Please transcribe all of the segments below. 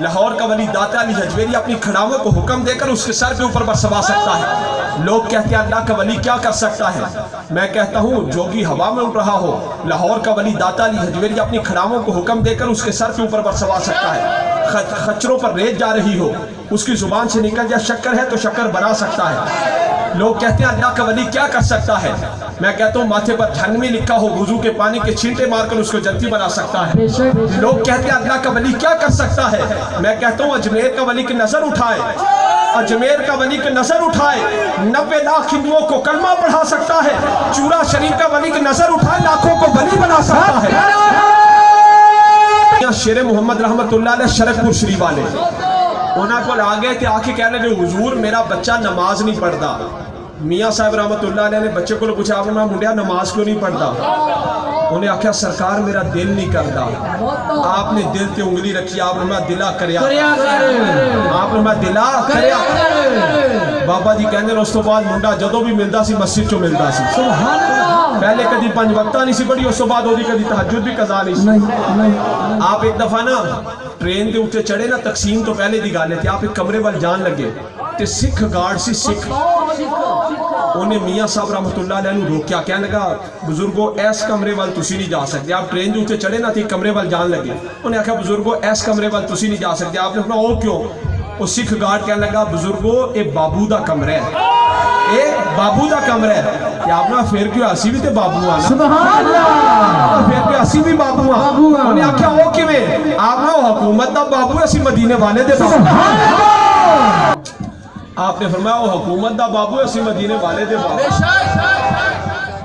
لاہور کا ولی داتا علی حجویری اپنی کھڑاووں کو حکم دے کر اس کے سر کے اوپر برسوا سکتا ہے۔ لوگ کہتے ہیں اللہ کا ولی کیا کر سکتا ہے؟ میں کہتا ہوں جوگی ہوا میں اڑ رہا ہو، لاہور کا ولی داتا علی حجویری اپنی کھڑاووں کو حکم دے کر اس کے سر کے اوپر برسوا سکتا ہے۔ خچروں پر ریت جا رہی ہو، اس کی زبان سے نکل جائے شکر ہے تو شکر بنا سکتا ہے۔ لوگ کہتے ہیں اللہ کا ولی کیا کر سکتا ہے؟ میں کہتا ہوں ماتھے پر جہنمی لکھا ہو، وضو کے پانی کے چھینٹے مار کر اس کو جنتی بنا سکتا ہے۔ لوگ کہتے ہیں اللہ کا ولی کیا کر سکتا ہے؟ میں کہتا ہوں اجمیر کا ولی کی نظر اٹھائے، اجمیر کا ولی کی نظر اٹھائے 90 لاکھ ہندوؤں کو کلمہ پڑھا سکتا ہے۔ چورا شریف کا ولی کی نظر اٹھائے لاکھوں کو ولی بنا سکتا ہے۔ شیر محمد رحمت اللہ علیہ شرک پور شریف والے انہاں کو آگے تھے، آ کے کہہ لگے حضور میرا بچہ نماز نہیں پڑھتا۔ میاں صاحب رحمت اللہ علیہ نے بچے کو پوچھا آپ نے منڈیا نماز کیوں نہیں پڑھتا؟ انہیں آکھیا سرکار میرا دل نہیں کرتا۔ آپ نے دل تے انگلی رکھی، آپ نے دلا کریا، آپ نے دلا کریا۔ بابا جی کہنے اس تو بعد منڈا جدو بھی ملتا سی مسجد چو ملتا سی، پہلے کدی 5 وقتہ نہیں سی پڑھی، اس تو بعد ہوتی کدی تہجد بھی قضا نہیں سی۔ آپ ایک دفعہ نا ٹرین دے اٹھے چڑھے نا، تقسیم تو پہلے دی گالے تھے، آپ ایک کمرے وال جان لگے تے سکھ گارڈ سی سکھ انہیں میاں صاحب رحمت اللہ علیہ نے روکیا، کہنے لگا بزرگو ایس کمرے وال تسی نہیں جا سکتے۔ آپ ٹرین دے اٹھے چڑھے نا تھی کمرے وال جان لگے، انہیں آکھا بزرگو ایس کمرے وال تسی نہیں جا سکتے۔ آپ نے کہا او کیوں؟ وہ سکھ گارڈ کہنے لگا بزرگو اے بابو دا کمرہ ہے، اے بابو دا کمرہ ہے۔ یا آپ نے پھر کیوں اسی بھی تے بابو آنا، سبحان اللہ، پھر کیوں اسی بھی بابو آنا؟ انہیں آکھا او کیویں؟ آپ نے حکومت دا بابو اسی مدینے والے دے بابو۔ آپ نے فرمایا وہ حکومت دا بابو اسی مدینے والے دے بابو۔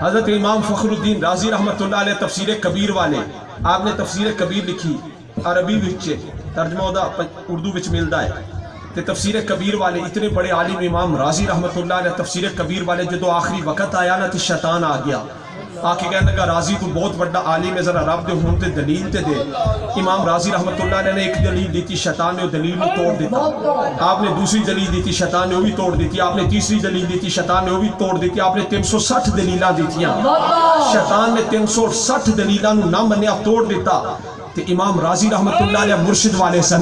حضرت امام فخر الدین رازی رحمت اللہ علیہ تفسیر کبیر والے، آپ نے تفسیر کبیر لکھی عربی وچ، ترجمہ دا اردو وچ ملدا ہے تے تفسیر کبیر والے اتنے بڑے عالم امام رازی رحمت اللہ علیہ تفسیر کبیر والے جدو آخری وقت آیا نا تے شیطان آ گیا، آکے کہنے لگا راضی تو بہت بڑا عالم ہے، ذرا رب دے ہون تے دلیل تے دے۔ امام راضی رحمت اللہ علیہ نے ایک دلیل دیتی، شیطان نے وہ دلیل کو توڑ دیتا۔ آپ نے دوسری دلیل دیتی، شیطان نے وہ بھی توڑ دیتی۔ آپ نے تیسری دلیل دیتی، شیطان نے وہ بھی توڑ دیتی۔ آپ نے 360 دلیلاں دیتیاں، شیطان نے 360 دلیلاں نو نہ منیا توڑ دیتا۔ تے امام راضی رحمت اللہ علیہ مرشد والے سن،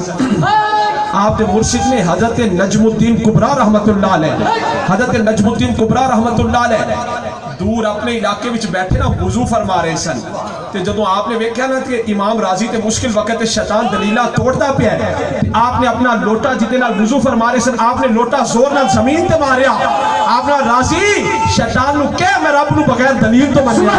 آپ نے مرشد نے حضرت نجم الدین کبریٰ رحمت اللہ علیہ، حضرت نجم الدین کبریٰ رحمت اللہ علیہ دور اپنے علاقے وچ بیٹھے نا وضو فرما رہے سن، تے جدوں آپ نے ویکھیا نا کہ امام راضی تے مشکل وقت شیطان دلیلہ توڑتا پیا ہے، آپ نے اپنا لوٹا جتے نال وضو فرما رہے سن، آپ نے لوٹا زور نال زمین تے ماریا، آپ نے راضی شیطان نو کہہ میں رب نو بغیر دلیل تو منیا،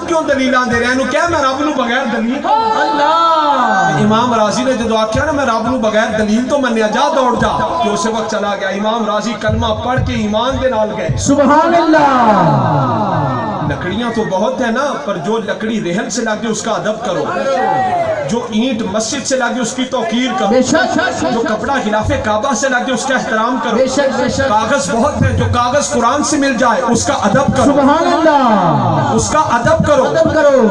کیوں دلیلاں دے رہے ہیں کہہ میں رب نو بغیر دلیل تو اللہ۔ امام راضی نے جدو آکھیا نا میں رب نو بغیر دلیل تو منیا، جا دوڑ جا، کہ اسے وقت چلا گیا۔ امام راضی کلمہ پڑھ کے ایمان دے نال گئے، سبحان اللہ۔ لکڑیاں تو بہت ہیں نا، پر جو لکڑی رحل سے لگے اس کا ادب کرو، جو اینٹ مسجد سے لگے اس کی توقیر کرو، جو کپڑا خلاف کعبہ سے لگے اس کا احترام کرو، کاغذ بہت ہے، جو کاغذ قرآن سے مل جائے اس کا ادب کرو، سبحان اللہ، اس کا ادب کرو،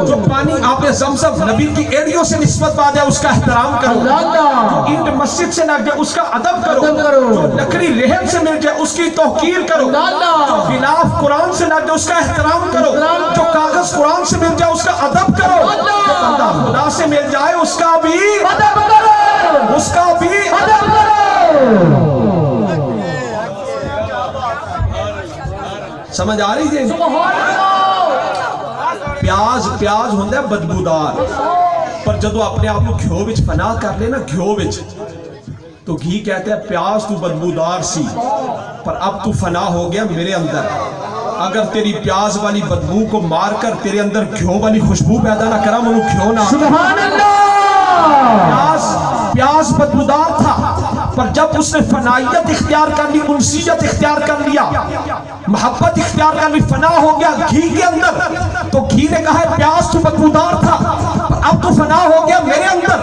جو پانی آپ زمزم نبی کی ایڑیوں سے نسبت پا جائے اس کا احترام کرو، جو اینٹ مسجد سے لگ جائے اس کا ادب کرو، جو لکڑی رحل سے مل جائے اس کی توقیر کرو، جو خلاف قرآن سے لگ جائے اس کا احترام کرو، جو کاغذ قرآن سے مل جائے اس کا ادب کرو، جو بندہ خدا سے مل جائے اس کا بھی ادب کرو، اس کا بھی ادب کرو۔ سمجھ آ رہی جی؟ پیاز ہوندہ ہے بدبودار، پر جدو اپنے آپ کو گھیو وچ فنا کر لے نا، گھیو وچ تو گھی کہتے ہیں پیاز تو بدبودار سی، پر اب تو فنا ہو گیا میرے اندر۔ اگر تیری پیاز والی بدبو کو مار کر تیرے اندر گھیو والی خوشبو پیدا نہ کرا، منو گھیو نہ، سبحان اللہ۔ پیاز بدبودار تھا، پر جب اس نے فنائیت اختیار کر لی، انسیت اختیار کر لیا، محبت اختیار کر لی، فنا ہو گیا گھی کے اندر، تو گھی نے کہا ہے پیاز تو بدبودار تھا، پر اب تو فنا ہو گیا میرے اندر۔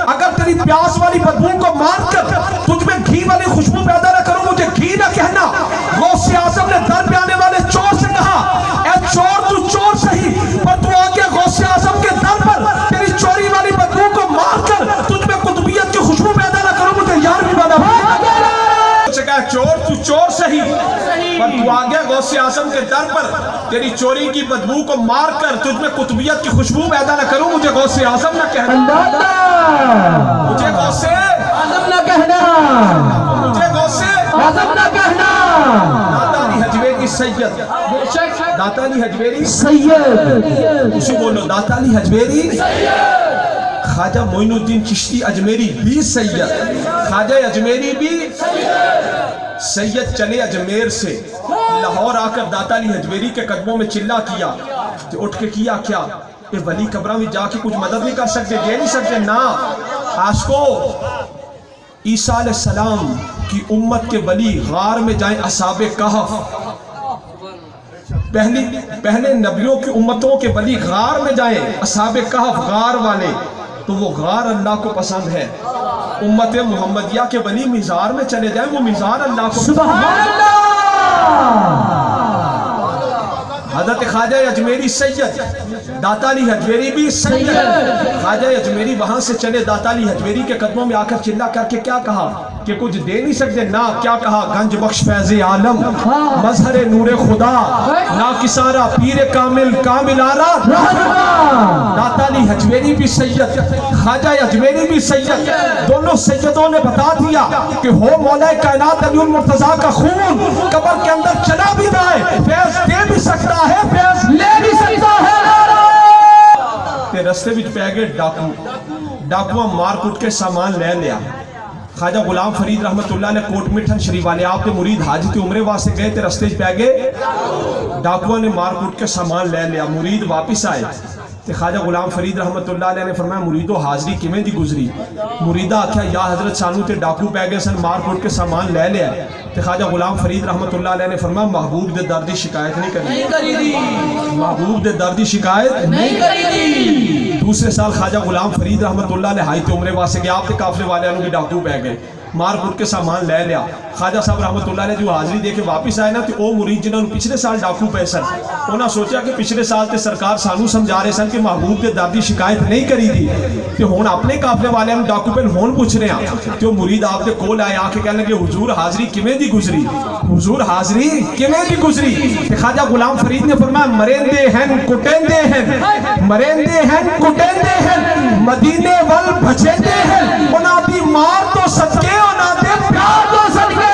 اگر تیری پیاز والی بدبو کو مار کر تجھ میں گھی والی خوشبو پیدا نہ کروں، مجھے گھی نہ کہنا۔ غوث اعظم نے در پہ آنے والے چور سے کہا، اے چور تو چور سہی، پر تو آگیا غوث اعظم کے در پر تیری چوری والی بدبو کو مار کر تجھ میں قطبیت کی خوشبو پیدا نہ کروں، مجھے یار بھی بنا۔ سے کہا چور تو چور سہی، پر تو آگیا غوث اعظم کے در پر تیری چوری کی بدبو کو مار کر تجھ میں قطبیت کی خوشبو پیدا نہ کروں، مجھے غوث اعظم نہ کہنا، مجھے غوث سید داتا علی حجویری سید اسی بولو داتا علی حجویری خواجہ معین الدین چشتی اجمیری بھی سید خواجہ اجمیری بھی سید چلے اجمیر سے لاہور آ کر داتا علی حجویری کے قدموں میں چلا کیا تو اٹھ کے کیا کیا کہ ولی قبرہ میں جا کے کچھ مدد نہیں کر سکتے دے نہیں سکتے نا عاشقو عیسیٰ علیہ السلام کی امت کے ولی غار میں جائیں اصحاب کہف پہلے نبیوں کی امتوں کے ولی غار میں جائیں اصحاب کہف غار والے تو وہ غار اللہ کو پسند ہے امت محمدیہ کے ولی مزار میں چلے جائیں وہ مزار اللہ کو سبحان اللہ حضرت خواجہ اجمیری سید داتا علی حجویری بھی سید خواجہ اجمیری وہاں سے چلے داتا علی حجویری کے قدموں میں آ کر چلا کر کے کیا کہا کہ کچھ دے نہیں سکتے نا کیا کہا گنج بخش فیض عالم مظہر نور خدا نا کسارا پیر کامل کامل آرا داتا علی حجویری بھی سید خواجہ اجمیری بھی سید دونوں سیدوں نے بتا دیا کہ ہو مولا کائنات علی المرتضیٰ کا خون قبر کے اندر چلا بھی جائے فیض دے بھی سکتا ہے فیض لے بھی سکتا ہے تے رستے وچ پہ گئے ڈاکو مار کٹ کے سامان لے لیا خواجہ غلام فرید رحمت اللہ نے کوٹ مٹھن شریف والے آپ کے مرید حاجی تے عمرے واسطے گئے تے رستے وچ پہ گئے ڈاکو نے مار کٹ کے سامان لے لیا مرید واپس آئے تے خواجہ غلام فرید رحمت اللہ علیہ نے فرمایا مریدو حاضری کیویں دی گزری مریدہ آکھیا یا حضرت سانو تے ڈاکو پہ گئے سن مار کٹ کے سامان لے لیا تے خواجہ غلام فرید رحمت اللہ علیہ نے فرمایا محبوب دے دردی شکایت نہیں کری محبوب دے دردی شکایت نہیں کری دوسرے سال خواجہ غلام فرید رحمت اللہ علیہ ہائی تے عمرے واسطے گئے آپ تے قافلے والے انہوں بھی ڈاکو پہ گئے مار کٹ کے سامان لے لیا خواجہ صاحب رحمت اللہ علیہ جو حاضری دے کے واپس آئے نا تے او مرید جنہوں نے پچھلے سال ڈاکو پہ سن انہاں سوچا کہ پچھلے سال تے سرکار سانو سمجھا رہے سن کہ محبوب دے دردی شکایت نہیں کری تھی تے ہون اپنے قافلے والے ہم ڈاکو پہ ہون پوچھ رہے ہیں تے مرید آپ دے کول آئے آکے کہنے لگے حضور حاضری کیویں دی گزری حضور حاضری کیویں دی گزری تے خواجہ غلام فرید نے فرمایا مریندے ہیں کٹیندے ہیں مریندے ہیں کٹیندے ہیں مدینے وال بھجیندے ہیں انہاں دی مار تو صدقے انہاں دے پیار تو صدقے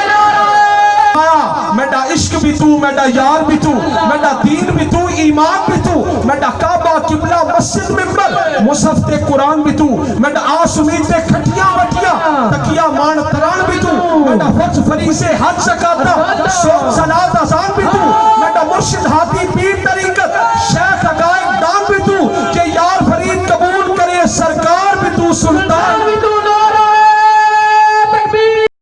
میڈا عشق بھی تو میڈا یار بھی تو میڈا دین بھی تو ایمان بھی تو میڈا کعبہ قبلہ مسجد ممبر مصحف تے قرآن بھی تو میڈا آس امید تے کھٹیاں وٹیاں تکیہ مان تران بھی تو میڈا فرض فریضے حج زکات صوم صلاۃ اذان بھی تو میڈا مرشد ہادی پیر طریقت شیخ عقائد دان بھی تو کہ یار فرید قبول کرے سرکار بھی تو سلطان